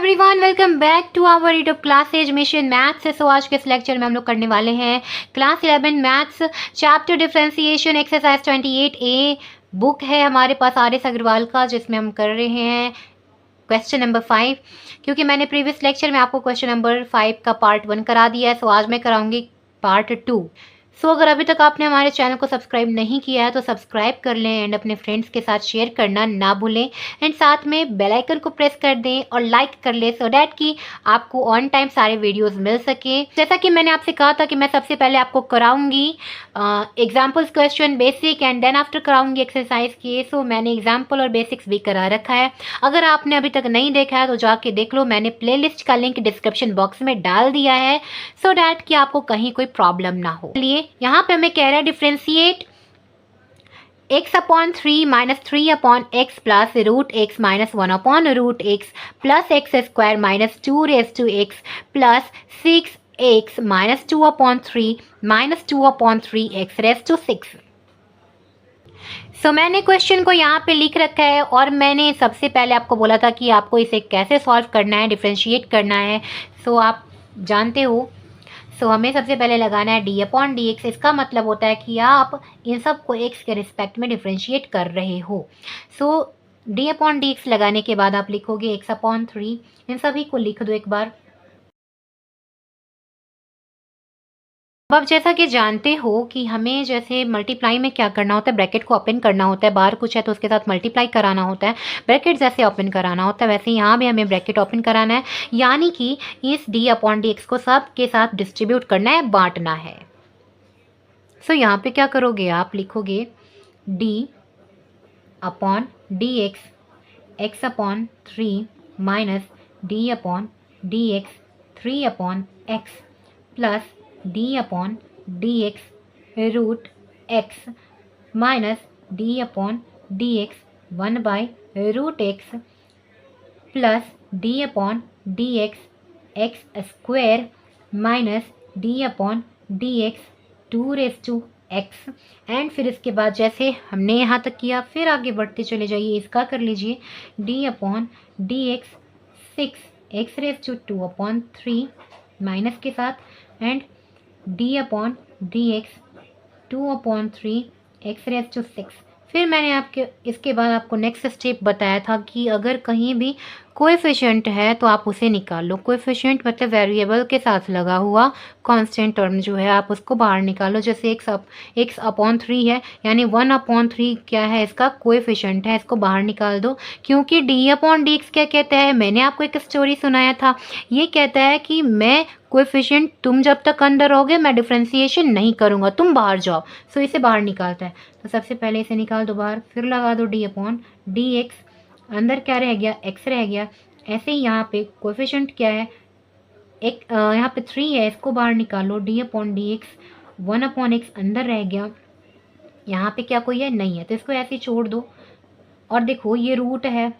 Everyone, welcome back to our YouTube classes mission maths. So आज के इस lecture में हम लोग करने वाले हैं class 11 maths chapter differentiation exercise 28A। Book है हमारे पास आर एस अग्रवाल का, जिसमें हम कर रहे हैं क्वेश्चन नंबर 5। क्योंकि मैंने प्रीवियस लेक्चर में आपको क्वेश्चन नंबर 5 का पार्ट 1 करा दिया है, सो आज मैं कराऊंगी पार्ट 2। सो अगर अभी तक आपने हमारे चैनल को सब्सक्राइब नहीं किया है तो सब्सक्राइब कर लें एंड अपने फ्रेंड्स के साथ शेयर करना ना भूलें एंड साथ में बेल आइकन को प्रेस कर दें और लाइक कर लें सो डैट कि आपको ऑन टाइम सारे वीडियोस मिल सके। जैसा कि मैंने आपसे कहा था कि मैं सबसे पहले आपको कराऊंगी examples question basic and then after कराऊंगी एक्सरसाइज के। सो मैंने एग्जाम्पल और बेसिक्स भी करा रखा है। अगर आपने अभी तक नहीं देखा है तो जाके देख लो, मैंने प्लेलिस्ट का लिंक डिस्क्रिप्शन बॉक्स में डाल दिया है सो डैट कि आपको कहीं कोई प्रॉब्लम ना हो। चलिए यहाँ पे हमें कह रहा है differentiate x/3 minus 3/x plus root x minus 1/√x plus x² minus 2x plus 6x minus 2/3 minus 2/3x⁻⁶। So मैंने क्वेश्चन को यहाँ पे लिख रखा है और मैंने सबसे पहले आपको बोला था कि आपको इसे कैसे सॉल्व करना है, डिफ्रेंशिएट करना है। सो आप जानते हो, सो हमें सबसे पहले लगाना है d/dx। इसका मतलब होता है कि आप इन सब को x के रिस्पेक्ट में डिफ्रेंशिएट कर रहे हो। सो d/dx लगाने के बाद आप लिखोगे x/3। इन सभी को लिख दो एक बार। अब जैसा कि जानते हो कि हमें जैसे मल्टीप्लाई में क्या करना होता है, ब्रैकेट को ओपन करना होता है। बाहर कुछ है तो उसके साथ मल्टीप्लाई कराना होता है, ब्रैकेट जैसे ओपन कराना होता है वैसे यहाँ भी हमें ब्रैकेट ओपन कराना है, यानी कि इस d/dx को सब के साथ डिस्ट्रीब्यूट करना है, बांटना है। सो यहाँ पे क्या करोगे, आप लिखोगे d/dx x/3 minus d/dx 3/x plus d/dx root x minus d/dx 1/√x plus d/dx x² minus d/dx 2x। And फिर इसके बाद जैसे हमने यहाँ तक किया फिर आगे बढ़ते चले जाइए। इसका कर लीजिए d/dx 6x⁻² माइनस के साथ एंड d/dx 2/3x⁻⁶। फिर मैंने आपके इसके बाद आपको नेक्स्ट स्टेप बताया था कि अगर कहीं भी कोएफिशिएंट है तो आप उसे निकाल लो। कोएफिशिएंट मतलब वेरिएबल के साथ लगा हुआ कांस्टेंट टर्म जो है आप उसको बाहर निकालो। जैसे x/3 है यानी 1/3 क्या है, इसका कोएफिशिएंट है, इसको बाहर निकाल दो। क्योंकि d/dx क्या कहता है, मैंने आपको एक स्टोरी सुनाया था, ये कहता है कि मैं कोएफिशिएंट तुम जब तक अंदर रहोगे मैं डिफ्रेंशिएशन नहीं करूँगा, तुम बाहर जाओ। सो इसे बाहर निकालता है। तो सबसे पहले इसे निकाल दो बाहर, फिर लगा दो d/dx, अंदर क्या रह गया, x रह गया। ऐसे ही यहाँ पे कोएफिशिएंट क्या है, एक यहाँ पे 3 है, इसको बाहर निकालो d/dx 1/x अंदर रह गया। यहाँ पे क्या कोई है, नहीं है, तो इसको ऐसे ही छोड़ दो। और देखो ये रूट है,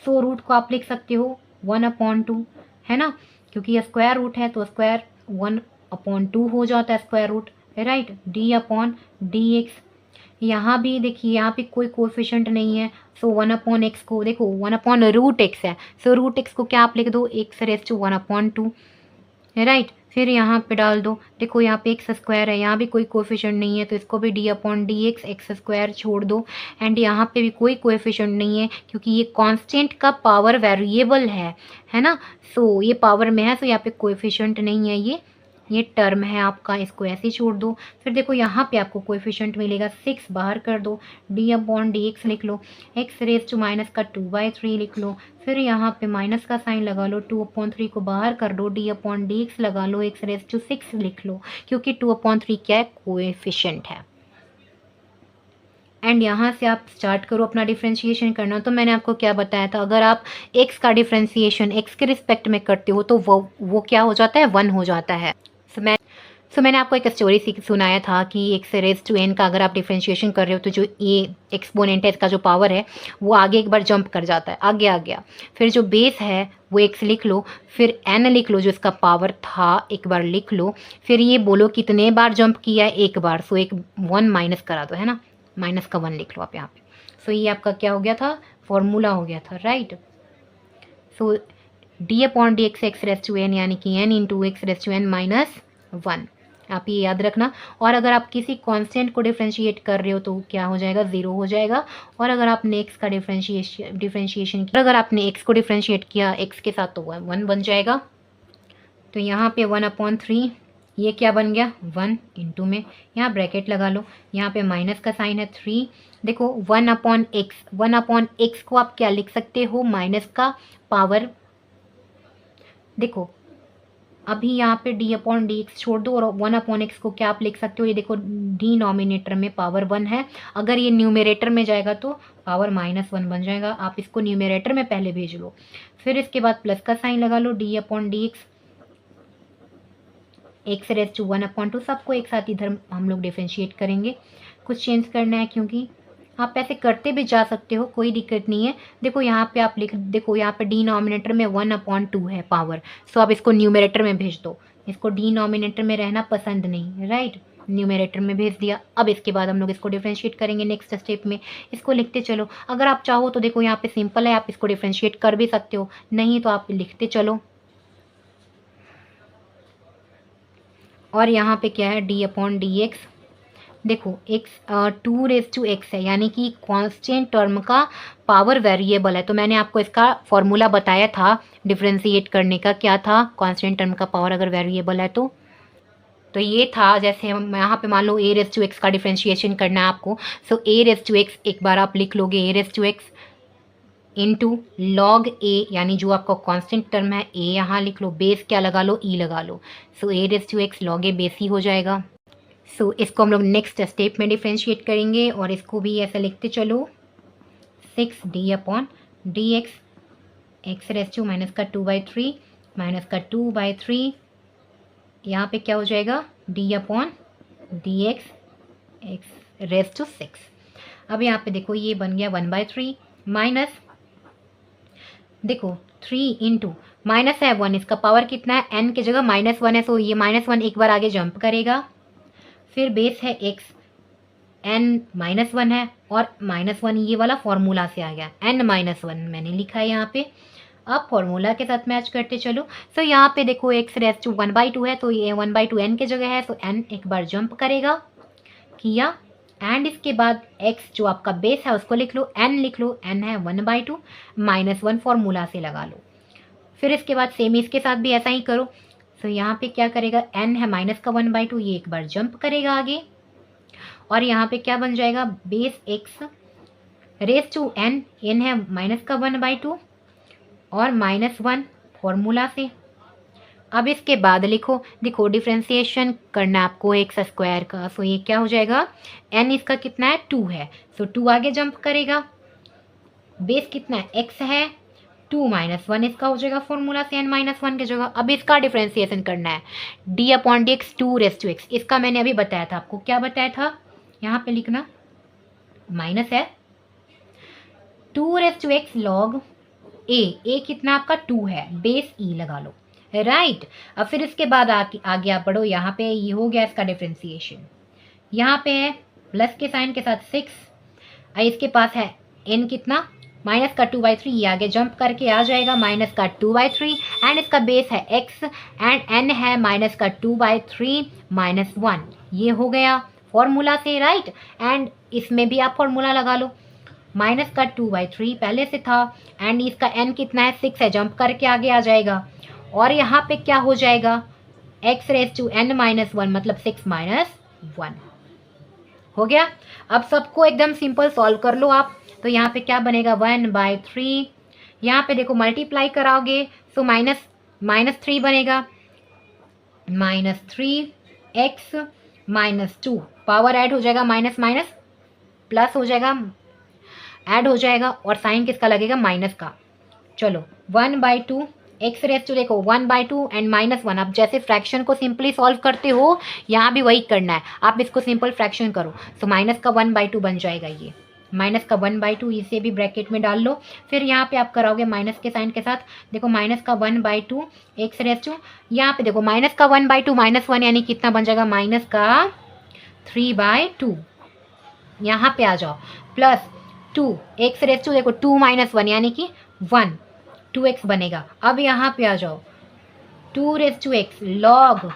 सो रूट को आप लिख सकते हो 1/2 है ना, क्योंकि ये स्क्वायर रूट है तो स्क्वायर 1/2 हो जाता है स्क्वायर रूट, राइट। d/dx यहाँ भी देखिए यहाँ पे कोई कोएफिशिएंट नहीं है, सो 1/x को देखो 1/√x है, सो √x को क्या आप लिख दो x⁻1/2, राइट। फिर यहाँ पे डाल दो, देखो यहाँ पे x² है, यहाँ भी कोई कोएफिशिएंट नहीं है तो इसको भी d/dx x² छोड़ दो। एंड यहाँ पे भी कोई कोएफिशिएंट नहीं है क्योंकि ये कांस्टेंट का पावर वेरिएबल है ना, सो ये पावर में है, सो यहाँ पे कोएफिशिएंट नहीं है, ये टर्म है आपका, इसको ऐसे ही छोड़ दो। फिर देखो यहाँ पे आपको कोएफिशिएंट मिलेगा 6, बाहर कर दो, d/dx लिख लो, x⁻² लिख लो, फिर यहाँ पे माइनस का साइन लगा लो, 2/3 को बाहर कर दो, d/dx लगा लो, x⁻6 लिख लो, क्योंकि 2/3 क्या है, कोएफिशिएंट है। एंड यहाँ से आप स्टार्ट करो अपना डिफ्रेंशिएशन करना। तो मैंने आपको क्या बताया था, अगर आप x का डिफ्रेंशिएशन x के रिस्पेक्ट में करते हो तो वो क्या हो जाता है, 1 हो जाता है। सो मैंने आपको एक स्टोरी सुनाया था कि x⁻n का अगर आप डिफ्रेंशिएशन कर रहे हो तो जो ये एक्सपोनेंट है, इसका जो पावर है वो आगे एक बार जंप कर जाता है, आगे आ गया। फिर जो बेस है वो x लिख लो, फिर n लिख लो जो इसका पावर था, एक बार लिख लो। फिर ये बोलो कितने बार जंप किया है, एक बार, सो एक 1 माइनस करा दो, है ना, माइनस का 1 लिख लो आप यहाँ पे। सो ये आपका क्या हो गया था, फॉर्मूला हो गया था, right. So d upon D x x raise to n यानी कि n into x raise to n minus 1, आप ये याद रखना। और अगर आप किसी कांस्टेंट को डिफरेंशिएट कर रहे हो तो क्या हो जाएगा, 0 हो जाएगा। और अगर आपने एक्स का डिफरेंशिएशन किया, अगर आपने एक्स को डिफरेंशिएट किया एक्स के साथ तो 1 बन जाएगा। तो यहाँ पे 1/3, ये क्या बन गया 1 इंटू में, यहाँ ब्रैकेट लगा लो, यहाँ पे माइनस का साइन है 3। देखो 1/x, 1/x को आप क्या लिख सकते हो, माइनस का पावर। देखो अभी यहाँ पे डी अपॉन डी एक्स छोड़ दो और 1/x को क्या आप लिख सकते हो, ये देखो डिनोमिनेटर में पावर 1 है, अगर ये न्यूमरेटर में जाएगा तो पावर -1 बन जाएगा। आप इसको न्यूमरेटर में पहले भेज लो, फिर इसके बाद प्लस का साइन लगा लो, D upon D x x raise to 1/2, सबको एक साथ इधर हम लोग डिफ्रेंशिएट करेंगे। कुछ चेंज करना है क्योंकि आप ऐसे करते भी जा सकते हो, कोई दिक्कत नहीं है। देखो यहाँ पे आप देखो यहाँ पे डिनोमिनेटर में 1/2 है पावर, सो आप इसको न्यूमरेटर में भेज दो। इसको डिनोमिनेटर में रहना पसंद नहीं, राइट, न्यूमरेटर में भेज दिया। अब इसके बाद हम लोग इसको डिफ्रेंशिएट करेंगे नेक्स्ट स्टेप में, इसको लिखते चलो। अगर आप चाहो तो देखो यहाँ पे सिंपल है, आप इसको डिफ्रेंशिएट कर भी सकते हो, नहीं तो आप लिखते चलो। और यहाँ पे क्या है, डी अपॉन डी एक्स, देखो एक्स 2 है, यानी कि कांस्टेंट टर्म का पावर वेरिएबल है। तो मैंने आपको इसका फॉर्मूला बताया था डिफ्रेंशिएट करने का, क्या था, कांस्टेंट टर्म का पावर अगर वेरिएबल है तो ये था। जैसे हम यहाँ पे मान लो a⁻x का डिफ्रेंशिएशन करना है आपको, सो a⁻x एक बार आप लिख लोगे a⁻x इंटू लॉग ए, यानी जो आपका कांस्टेंट टर्म है ए यहाँ लिख लो, बेस क्या लगा लो, ई लगा लो, सो a⁻x लॉग ए बेस ही हो जाएगा। सो इसको हम लोग नेक्स्ट स्टेप में डिफ्रेंशिएट करेंगे और इसको भी ऐसे लिखते चलो, 6d upon D x x raise to minus का 2/3 माइनस का 2/3, यहाँ पे क्या हो जाएगा d upon D x x raise to 6। अब यहाँ पे देखो ये बन गया 1/3 माइनस, देखो 3 इंटू माइनस है 1, इसका पावर कितना है, n की जगह -1 है, सो ये -1 एक बार आगे जंप करेगा, फिर बेस है x, n -1 है और -1 ये वाला फॉर्मूला से आ गया, n -1 मैंने लिखा है यहाँ पे। अब फॉर्मूला के साथ मैच करते चलो। सो यहाँ पे देखो x रेस टू 1/2 है, तो ये 1/2 n की जगह है, तो n एक बार जंप करेगा, किया, एंड इसके बाद x जो आपका बेस है उसको लिख लो, n लिख लो, n है 1/2 -1 फॉर्मूला से लगा लो। फिर इसके बाद सेम इसके साथ भी ऐसा ही करो। तो यहाँ पे क्या करेगा, n है माइनस का 1/2, ये एक बार जंप करेगा आगे, और यहाँ पे क्या बन जाएगा, base x raise to n, n है माइनस का 1/2 और -1 फॉर्मूला से। अब इसके बाद लिखो, देखो डिफ्रेंसिएशन करना है आपको एक्स स्क्वायर का, सो ये क्या हो जाएगा, n इसका कितना है 2 है, सो 2 आगे जंप करेगा, बेस कितना है x है 2 -1 इसका हो जाएगा फॉर्मूला से, n -1 की जगह। अब इसका डिफ्रेंसिएशन करना है, d अपॉन डी एक्स 2 इसका मैंने अभी बताया था आपको, क्या बताया था, यहाँ पे लिखना, माइनस है 2 लॉग ए कितना आपका 2 है, बेस ई लगा लो, राइट। अब फिर इसके बाद आगे आप बढ़ो, यहाँ पे ये हो गया इसका डिफ्रेंसिएशन, यहाँ पे है प्लस के साइन के साथ 6, इसके पास है n कितना माइनस का 2/3, ये आगे जंप करके आ जाएगा माइनस का 2/3, एंड इसका बेस है x एंड n है माइनस का 2/3 -1, ये हो गया फॉर्मूला से, राइट। एंड इसमें भी आप फॉर्मूला लगा लो, माइनस का 2/3 पहले से था, एंड इसका n कितना है 6 है, जंप करके आगे आ जाएगा, और यहाँ पे क्या हो जाएगा, x रेस टू n -1 मतलब 6 -1 हो गया। अब सबको एकदम सिंपल सॉल्व कर लो आप, तो यहाँ पे क्या बनेगा 1/3, यहाँ पे देखो मल्टीप्लाई कराओगे सो -3 बनेगा, -3x -2 पावर ऐड हो जाएगा, माइनस माइनस प्लस हो जाएगा, ऐड हो जाएगा, और साइन किसका लगेगा, माइनस का। चलो 1/2 एक्स रेस टू, देखो 1/2 एंड -1, आप जैसे फ्रैक्शन को सिंपली सॉल्व करते हो यहाँ भी वही करना है, आप इसको सिंपल फ्रैक्शन करो, सो माइनस का 1/2 बन जाएगा, ये माइनस का 1/2 इसे भी ब्रैकेट में डाल लो, फिर यहाँ पे आप कराओगे माइनस के साइन के साथ, देखो माइनस का 1/2 एक्स रेस टू, यहाँ पे देखो माइनस का 1/2 -1 यानी कितना बन जाएगा, माइनस का 3/2, यहाँ पे आ जाओ, प्लस 2 एक्स रेस टू, देखो 2 -1 यानी कि 1, 2x बनेगा। अब यहाँ पे आ जाओ, 2 raise to x log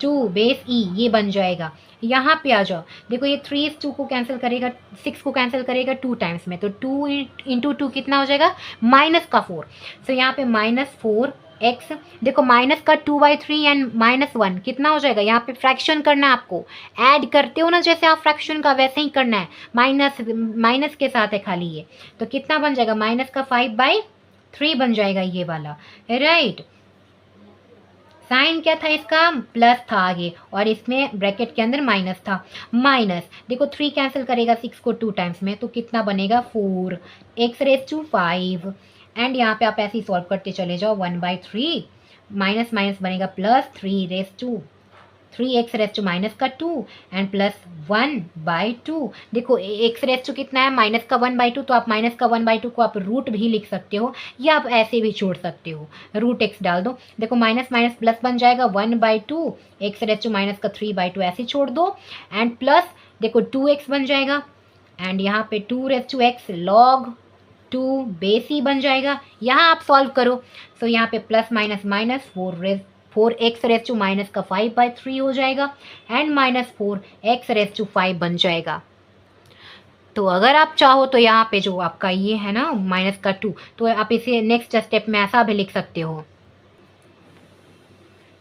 2 base e ये बन जाएगा। यहाँ पे आ जाओ, देखो ये 3 इस 2 को कैंसिल करेगा, 6 को कैंसिल करेगा 2 टाइम्स में, तो 2 इंटू 2 कितना हो जाएगा, माइनस का 4। सो यहाँ पे -4x, देखो माइनस का 2/3 एंड -1 कितना हो जाएगा, यहाँ पे फ्रैक्शन करना है आपको, ऐड करते हो ना जैसे आप फ्रैक्शन का वैसे ही करना है, माइनस के साथ है खाली ये, तो कितना बन जाएगा, माइनस का 5/3 बन जाएगा ये वाला, राइट। साइन क्या था इसका, प्लस था आगे, और इसमें ब्रैकेट के अंदर माइनस था। माइनस देखो 3 कैंसिल करेगा 6 को 2 टाइम्स में, तो कितना बनेगा 4x⁵5, एंड यहाँ पे आप ऐसे ही सॉल्व करते चले जाओ, 1/3 माइनस माइनस बनेगा प्लस 3x⁻2 एंड प्लस 1/2। देखो x⁻2 कितना है, माइनस का 1/2, तो आप माइनस का 1/2 को आप रूट भी लिख सकते हो, या आप ऐसे भी छोड़ सकते हो, रूट x डाल दो। देखो माइनस माइनस प्लस बन जाएगा 1/2, x⁻2 - 3/2 ऐसे छोड़ दो, एंड प्लस देखो 2x बन जाएगा, एंड यहाँ पे 2x log 2 बेस ही बन जाएगा। यहाँ आप सॉल्व करो, सो यहाँ पे प्लस माइनस माइनस 4x⁻5 हो जाएगा, एंड -4x⁵5 बन जाएगा। तो अगर आप चाहो तो यहाँ पे जो आपका ये है ना माइनस का 2, तो आप इसे नेक्स्ट स्टेप में ऐसा भी लिख सकते हो।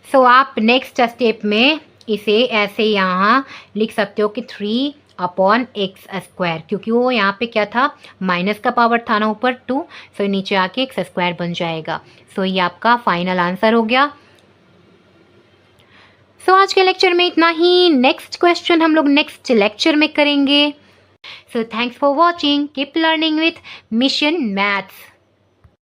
सो आप नेक्स्ट स्टेप में इसे ऐसे यहाँ लिख सकते हो कि 3/x², क्योंकि वो यहाँ पे क्या था, माइनस का पावर था ना ऊपर 2, सो नीचे आके x² बन जाएगा। सो ये आपका फाइनल आंसर हो गया। सो आज के लेक्चर में इतना ही, नेक्स्ट क्वेश्चन हम लोग नेक्स्ट लेक्चर में करेंगे। So thanks for watching, keep learning with mission maths.